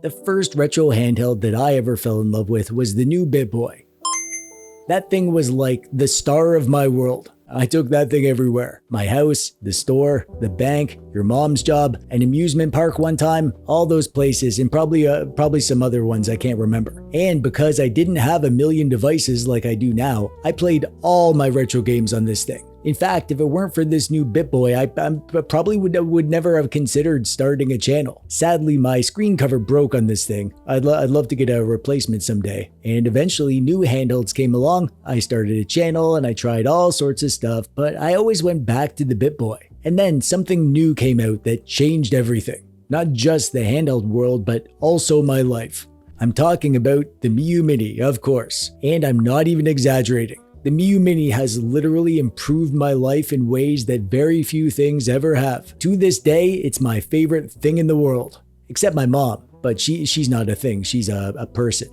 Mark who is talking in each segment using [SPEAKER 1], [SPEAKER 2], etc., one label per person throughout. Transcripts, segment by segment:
[SPEAKER 1] The first retro handheld that I ever fell in love with was the new BitBoy. That thing was like the star of my world. I took that thing everywhere. My house, the store, the bank, your mom's job, an amusement park one time, all those places, and probably some other ones I can't remember. And because I didn't have a million devices like I do now, I played all my retro games on this thing. In fact, if it weren't for this new BitBoy, I probably would never have considered starting a channel. Sadly, my screen cover broke on this thing. I'd love to get a replacement someday. And eventually, new handhelds came along. I started a channel and I tried all sorts of stuff, but I always went back to the BitBoy. And then something new came out that changed everything. Not just the handheld world, but also my life. I'm talking about the Miyoo Mini, of course. And I'm not even exaggerating. The Miyoo Mini has literally improved my life in ways that very few things ever have. To this day, it's my favorite thing in the world. Except my mom, but she's not a thing, she's a person.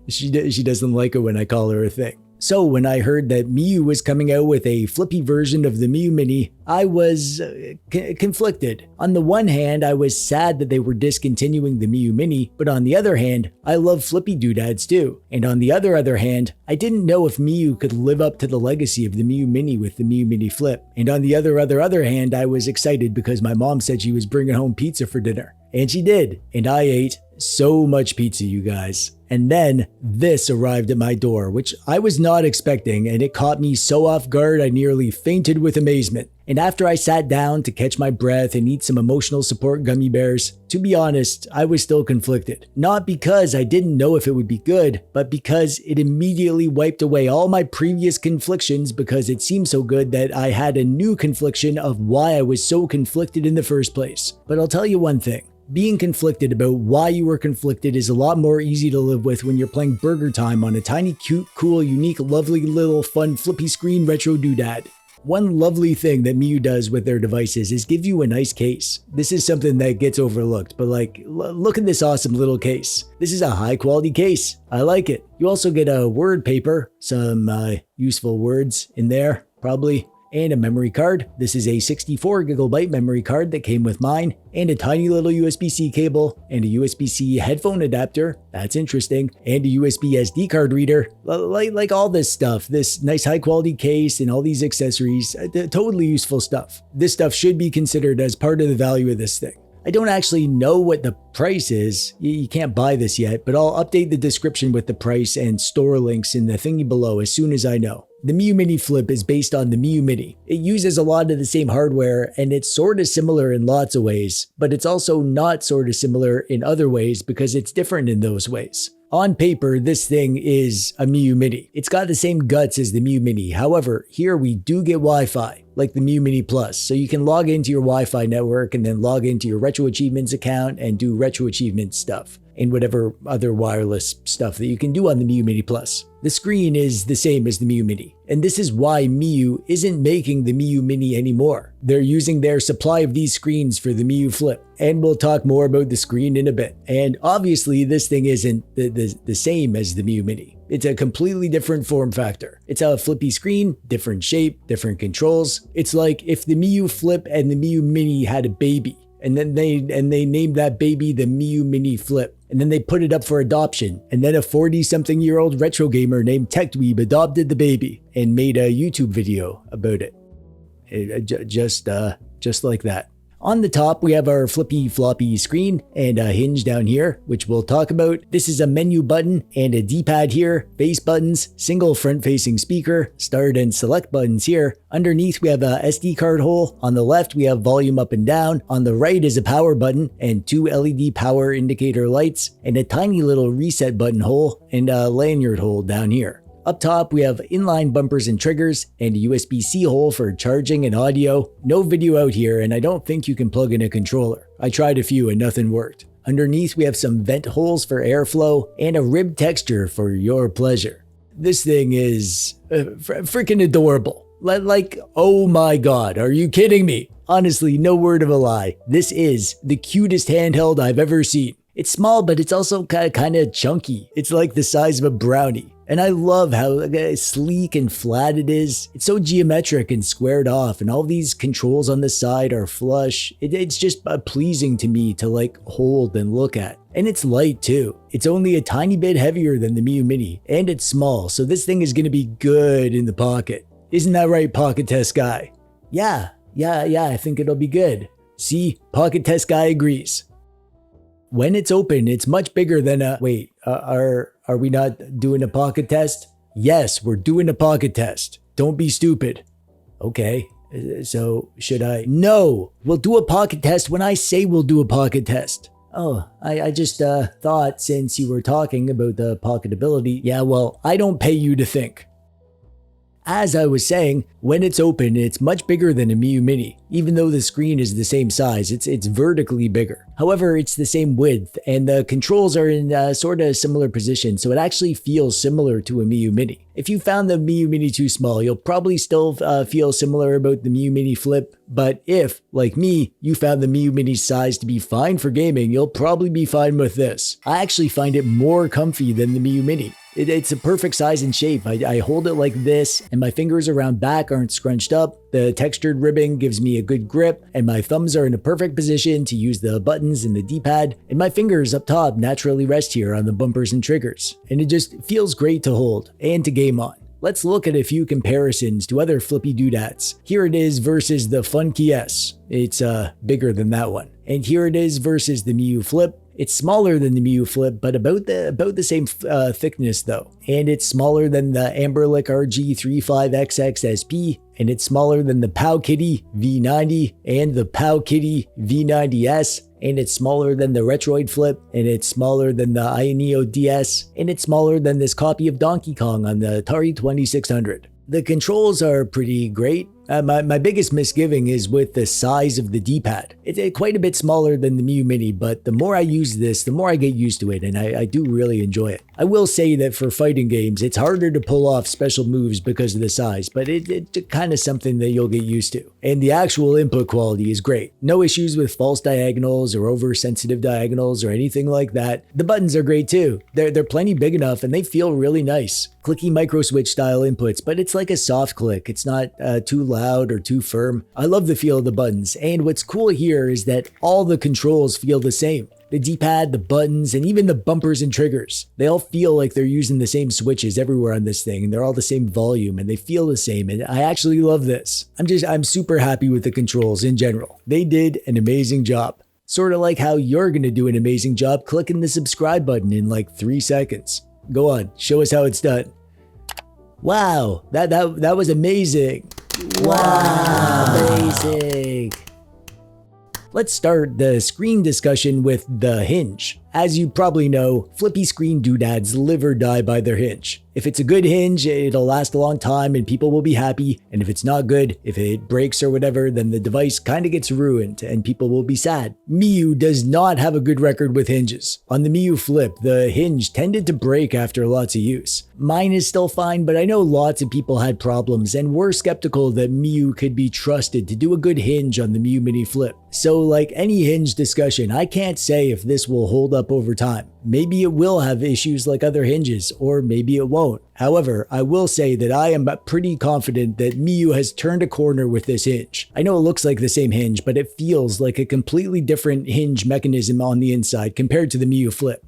[SPEAKER 1] She doesn't like it when I call her a thing. So when I heard that Miyoo was coming out with a flippy version of the Miyoo Mini, I was conflicted. On the one hand, I was sad that they were discontinuing the Miyoo Mini, but on the other hand, I love flippy doodads too. And on the other hand, I didn't know if Miyoo could live up to the legacy of the Miyoo Mini with the Miyoo Mini Flip. And on the other hand, I was excited because my mom said she was bringing home pizza for dinner. And she did. And I ate so much pizza, you guys. And then this arrived at my door, which I was not expecting, and it caught me so off guard I nearly fainted with amazement. And after I sat down to catch my breath and eat some emotional support gummy bears, to be honest, I was still conflicted. Not because I didn't know if it would be good, but because it immediately wiped away all my previous conflictions because it seemed so good that I had a new confliction of why I was so conflicted in the first place. But I'll tell you one thing. Being conflicted about why you were conflicted is a lot more easy to live with when you're playing Burger Time on a tiny, cute, cool, unique, lovely little fun flippy screen retro doodad. One lovely thing that Miyoo does with their devices is give you a nice case. This is something that gets overlooked, but look at this awesome little case. This is a high quality case. I like it. You also get a word paper, some useful words in there, probably. And a memory card. This is a 64 gigabyte memory card that came with mine, and a tiny little USB-C cable, and a USB-C headphone adapter. That's interesting. And a USB SD card reader. Like all this stuff, this nice high quality case and all these accessories, totally useful stuff. This stuff should be considered as part of the value of this thing. I don't actually know what the price is. You can't buy this yet, but I'll update the description with the price and store links in the thingy below as soon as I know. The Miyoo Mini Flip is based on the Miyoo Mini. It uses a lot of the same hardware and it's sort of similar in lots of ways, but it's also not sort of similar in other ways because it's different in those ways. On paper, this thing is a Miyoo Mini. It's got the same guts as the Miyoo Mini. However, here we do get Wi-Fi, like the Miyoo Mini Plus. So you can log into your Wi-Fi network and then log into your Retro Achievements account and do Retro Achievement stuff and whatever other wireless stuff that you can do on the Miyoo Mini Plus. The screen is the same as the Miyoo Mini, and this is why Miyoo isn't making the Miyoo Mini anymore. They're using their supply of these screens for the Miyoo Flip, and we'll talk more about the screen in a bit. And obviously this thing isn't the same as the Miyoo Mini. It's a completely different form factor. It's a flippy screen, different shape, different controls. It's like if the Miyoo Flip and the Miyoo Mini had a baby, and then they named that baby the Miyoo Mini Flip. And then they put it up for adoption. And then a 40-something year old retro gamer named TechDweeb adopted the baby and made a YouTube video about it. Just like that. On the top, we have our flippy floppy screen and a hinge down here, which we'll talk about. This is a menu button and a D-pad here, face buttons, single front-facing speaker, start and select buttons here. Underneath, we have a SD card hole. On the left, we have volume up and down. On the right is a power button and two LED power indicator lights and a tiny little reset button hole and a lanyard hole down here. Up top, we have inline bumpers and triggers and a USB-C hole for charging and audio. No video out here, and I don't think you can plug in a controller. I tried a few and nothing worked. Underneath, we have some vent holes for airflow and a ribbed texture for your pleasure. This thing is freaking adorable. Like, oh my god, are you kidding me? Honestly, no word of a lie. This is the cutest handheld I've ever seen. It's small, but it's also kind of chunky. It's like the size of a brownie. And I love how sleek and flat it is. It's so geometric and squared off, and all these controls on the side are flush. It's just pleasing to me to hold and look at. And it's light too. It's only a tiny bit heavier than the Miyoo Mini, and it's small, so this thing is gonna be good in the pocket. Isn't that right, Pocket Test Guy? Yeah, I think it'll be good. See, Pocket Test Guy agrees. When it's open, it's much bigger than a... Wait, are we not doing a pocket test? Yes, we're doing a pocket test. Don't be stupid. Okay, so should I? No, we'll do a pocket test when I say we'll do a pocket test. Oh, I just thought since you were talking about the pocketability, yeah, well, I don't pay you to think. As I was saying, when it's open, it's much bigger than a Miyoo Mini. Even though the screen is the same size, it's vertically bigger. However, it's the same width, and the controls are in sort of similar position, so it actually feels similar to a Miyoo Mini. If you found the Miyoo Mini too small, you'll probably still feel similar about the Miyoo Mini Flip, but if, like me, you found the Miyoo Mini's size to be fine for gaming, you'll probably be fine with this. I actually find it more comfy than the Miyoo Mini. It's a perfect size and shape. I hold it like this, and my fingers around back aren't scrunched up. The textured ribbing gives me a good grip, and my thumbs are in a perfect position to use the buttons and the D-pad, and my fingers up top naturally rest here on the bumpers and triggers. And it just feels great to hold and to game on. Let's look at a few comparisons to other flippy doodads. Here it is versus the Funky S. It's bigger than that one. And here it is versus the Miyoo Flip. It's smaller than the Miyoo Flip, but about the same thickness though. And it's smaller than the Amberlick RG35XX SP, and it's smaller than the Powkitty V90 and the Powkitty V90S, and it's smaller than the Retroid Flip, and it's smaller than the Ioneo DS, and it's smaller than this copy of Donkey Kong on the Atari 2600. The controls are pretty great. My biggest misgiving is with the size of the D-pad. It's quite a bit smaller than the Miyoo Mini, but the more I use this, the more I get used to it, and I do really enjoy it. I will say that for fighting games, it's harder to pull off special moves because of the size, but it's kind of something that you'll get used to. And the actual input quality is great. No issues with false diagonals or oversensitive diagonals or anything like that. The buttons are great too. They're plenty big enough and they feel really nice. Clicky micro switch style inputs, but it's like a soft click. It's not too loud or too firm. I love the feel of the buttons, and what's cool here is that all the controls feel the same. The D-pad, the buttons, and even the bumpers and triggers. They all feel like they're using the same switches everywhere on this thing, and they're all the same volume, and they feel the same, and I actually love this. I'm super happy with the controls in general. They did an amazing job. Sort of like how you're gonna do an amazing job clicking the subscribe button in like 3 seconds. Go on, show us how it's done. Wow, that was amazing. Wow, amazing. Let's start the screen discussion with the hinge. As you probably know, flippy screen doodads live or die by their hinge. If it's a good hinge, it'll last a long time and people will be happy. And if it's not good, if it breaks or whatever, then the device kind of gets ruined and people will be sad. Miyoo does not have a good record with hinges. On the Miyoo Flip, the hinge tended to break after lots of use. Mine is still fine, but I know lots of people had problems and were skeptical that Miyoo could be trusted to do a good hinge on the Miyoo Mini Flip. So like any hinge discussion, I can't say if this will hold up over time. Maybe it will have issues like other hinges, or maybe it won't. However, I will say that I am pretty confident that Miyoo has turned a corner with this hinge. I know it looks like the same hinge, but it feels like a completely different hinge mechanism on the inside compared to the Miyoo Flip.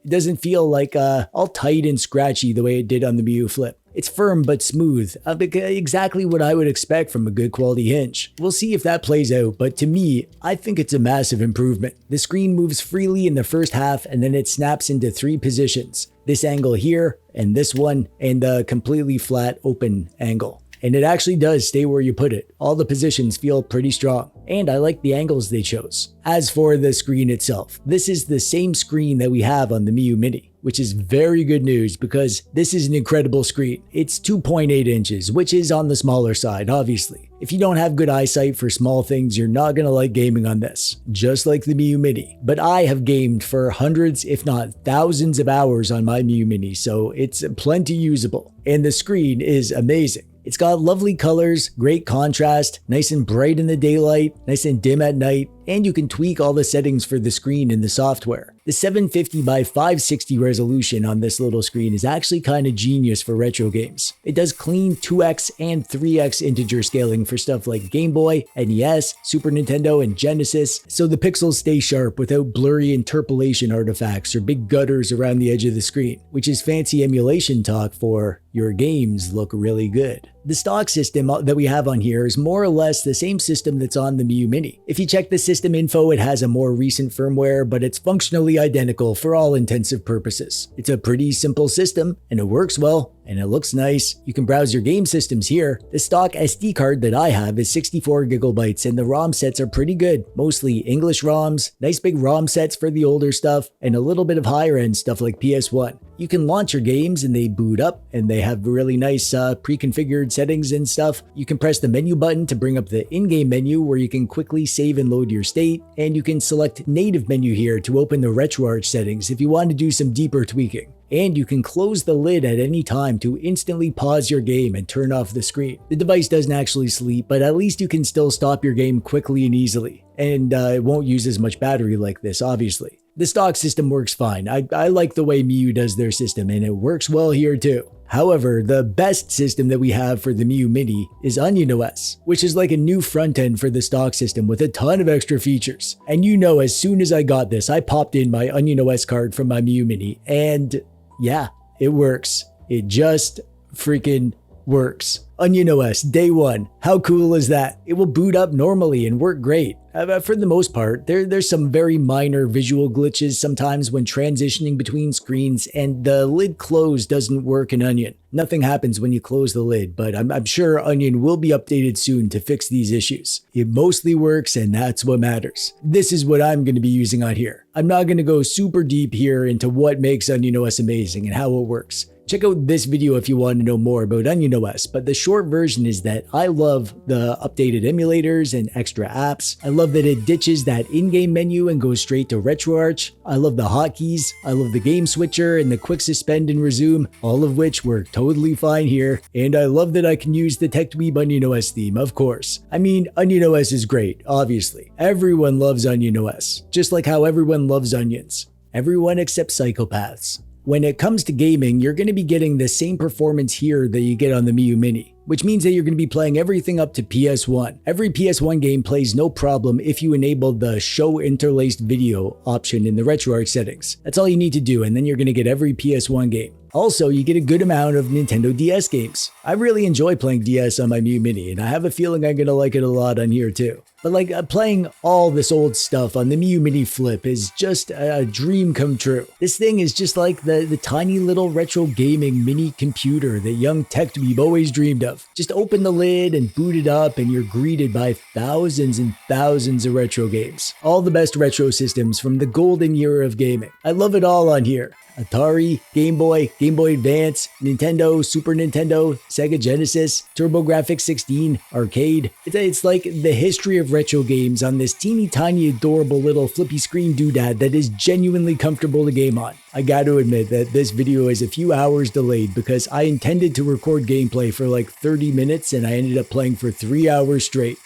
[SPEAKER 1] It doesn't feel like all tight and scratchy the way it did on the Miyoo Flip. It's firm but smooth, exactly what I would expect from a good quality hinge. We'll see if that plays out, but to me, I think it's a massive improvement. The screen moves freely in the first half and then it snaps into 3 positions. This angle here, and this one, and the completely flat open angle. And it actually does stay where you put it. All the positions feel pretty strong, and I like the angles they chose. As for the screen itself, this is the same screen that we have on the Miyoo Mini, which is very good news because this is an incredible screen. It's 2.8 inches, which is on the smaller side, obviously. If you don't have good eyesight for small things, you're not gonna like gaming on this, just like the Miyoo Mini. But I have gamed for hundreds, if not thousands of hours on my Miyoo Mini, so it's plenty usable. And the screen is amazing. It's got lovely colors, great contrast, nice and bright in the daylight, nice and dim at night, and you can tweak all the settings for the screen in the software. The 750 by 560 resolution on this little screen is actually kind of genius for retro games. It does clean 2x and 3x integer scaling for stuff like Game Boy, NES, Super Nintendo, and Genesis, so the pixels stay sharp without blurry interpolation artifacts or big gutters around the edge of the screen, which is fancy emulation talk for your games look really good. The stock system that we have on here is more or less the same system that's on the Miyoo Mini. If you check the system info, it has a more recent firmware, but it's functionally identical for all intensive purposes. It's a pretty simple system, and it works well, and it looks nice. You can browse your game systems here. The stock SD card that I have is 64 gigabytes, and the ROM sets are pretty good. Mostly English ROMs, nice big ROM sets for the older stuff, and a little bit of higher end stuff like PS1. You can launch your games and they boot up, and they have really nice pre-configured settings and stuff. You can press the menu button to bring up the in-game menu where you can quickly save and load your state, and you can select native menu here to open the RetroArch settings if you want to do some deeper tweaking. And you can close the lid at any time to instantly pause your game and turn off the screen. The device doesn't actually sleep, but at least you can still stop your game quickly and easily. And it won't use as much battery like this, obviously. The stock system works fine. I like the way Miyoo does their system, and it works well here too. However, the best system that we have for the Miyoo Mini is OnionOS, which is like a new front end for the stock system with a ton of extra features. And you know, as soon as I got this, I popped in my OnionOS card from my Miyoo Mini, and yeah, it works. It just freaking works. OnionOS, day one. How cool is that? It will boot up normally and work great. For the most part, there's some very minor visual glitches sometimes when transitioning between screens, and the lid close doesn't work in Onion. Nothing happens when you close the lid, but I'm sure Onion will be updated soon to fix these issues. It mostly works, and that's what matters. This is what I'm going to be using on here. I'm not going to go super deep here into what makes OnionOS amazing and how it works. Check out this video if you want to know more about OnionOS, but the short version is that I love the updated emulators and extra apps. I love that it ditches that in-game menu and goes straight to RetroArch. I love the hotkeys. I love the game switcher and the quick suspend and resume, all of which work totally fine here. And I love that I can use the TechDweeb OnionOS theme, of course. I mean, OnionOS is great, obviously. Everyone loves OnionOS, just like how everyone loves onions. Everyone except psychopaths. When it comes to gaming, you're going to be getting the same performance here that you get on the Miyoo Mini, which means that you're going to be playing everything up to PS1. Every PS1 game plays no problem if you enable the Show Interlaced Video option in the RetroArch settings. That's all you need to do, and then you're going to get every PS1 game. Also, you get a good amount of Nintendo DS games. I really enjoy playing DS on my Miyoo Mini, and I have a feeling I'm going to like it a lot on here too. But playing all this old stuff on the Miyoo Mini Flip is just a dream come true. This thing is just like the tiny little retro gaming mini computer that young TechDweeb always dreamed of. Just open the lid and boot it up, and you're greeted by thousands and thousands of retro games. All the best retro systems from the golden era of gaming. I love it all on here. Atari, Game Boy, Game Boy Advance, Nintendo, Super Nintendo, Sega Genesis, TurboGrafx 16, arcade. It's like the history of retro games on this teeny tiny adorable little flippy screen doodad that is genuinely comfortable to game on. I gotta admit that this video is a few hours delayed because I intended to record gameplay for like 30 minutes and I ended up playing for 3 hours straight.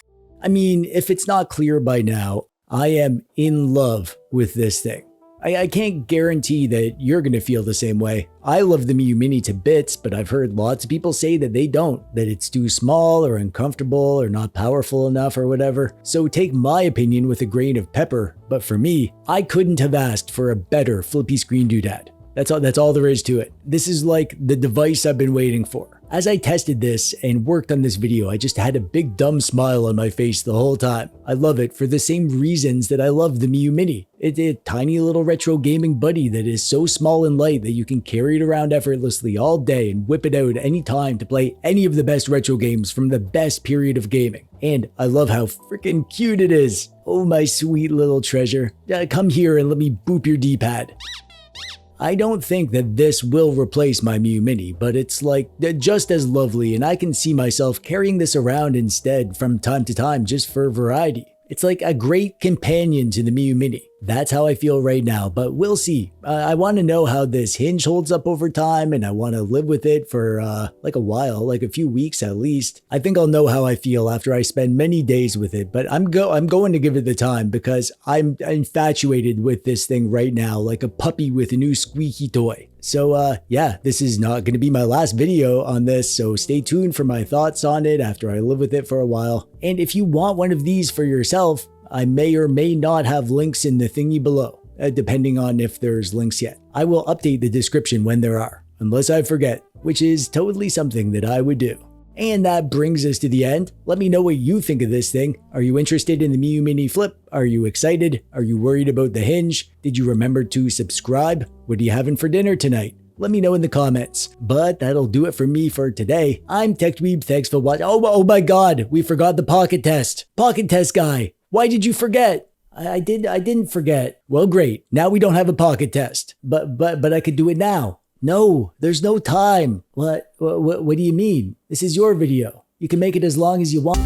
[SPEAKER 1] I mean, if it's not clear by now, I am in love with this thing. I can't guarantee that you're going to feel the same way. I love the Miyoo Mini to bits, but I've heard lots of people say that they don't, that it's too small or uncomfortable or not powerful enough or whatever. So take my opinion with a grain of pepper, but for me, I couldn't have asked for a better flippy screen doodad. That's all there is to it. This is like the device I've been waiting for. As I tested this and worked on this video, I just had a big dumb smile on my face the whole time. I love it for the same reasons that I love the Miyoo Mini. It's a tiny little retro gaming buddy that is so small and light that you can carry it around effortlessly all day and whip it out anytime to play any of the best retro games from the best period of gaming. And I love how freaking cute it is. Oh, my sweet little treasure. Come here and let me boop your D-pad. I don't think that this will replace my Miyoo Mini, but it's like just as lovely, and I can see myself carrying this around instead from time to time just for variety. It's like a great companion to the Miyoo Mini. That's how I feel right now, but we'll see. I want to know how this Hinge holds up over time, and I want to live with it for like a while, like a few weeks at least. I think I'll know how I feel after I spend many days with it, but I'm going to give it the time because I'm infatuated with this thing right now, like a puppy with a new squeaky toy. So yeah, this is not going to be my last video on this, so stay tuned for my thoughts on it after I live with it for a while. And if you want one of these for yourself, I may or may not have links in the thingy below, depending on if there's links yet. I will update the description when there are, unless I forget, which is totally something that I would do. And that brings us to the end. Let me know what you think of this thing. Are you interested in the Miyoo Mini Flip? Are you excited? Are you worried about the Hinge? Did you remember to subscribe? What are you having for dinner tonight? Let me know in the comments. But that'll do it for me for today. I'm TechDweeb. Thanks for watching. Oh my god, we forgot the pocket test. Pocket test guy. Why did you forget? I didn't forget. Well, great. Now we don't have a pocket test. But I could do it now. No, there's no time. What do you mean? This is your video. You can make it as long as you want.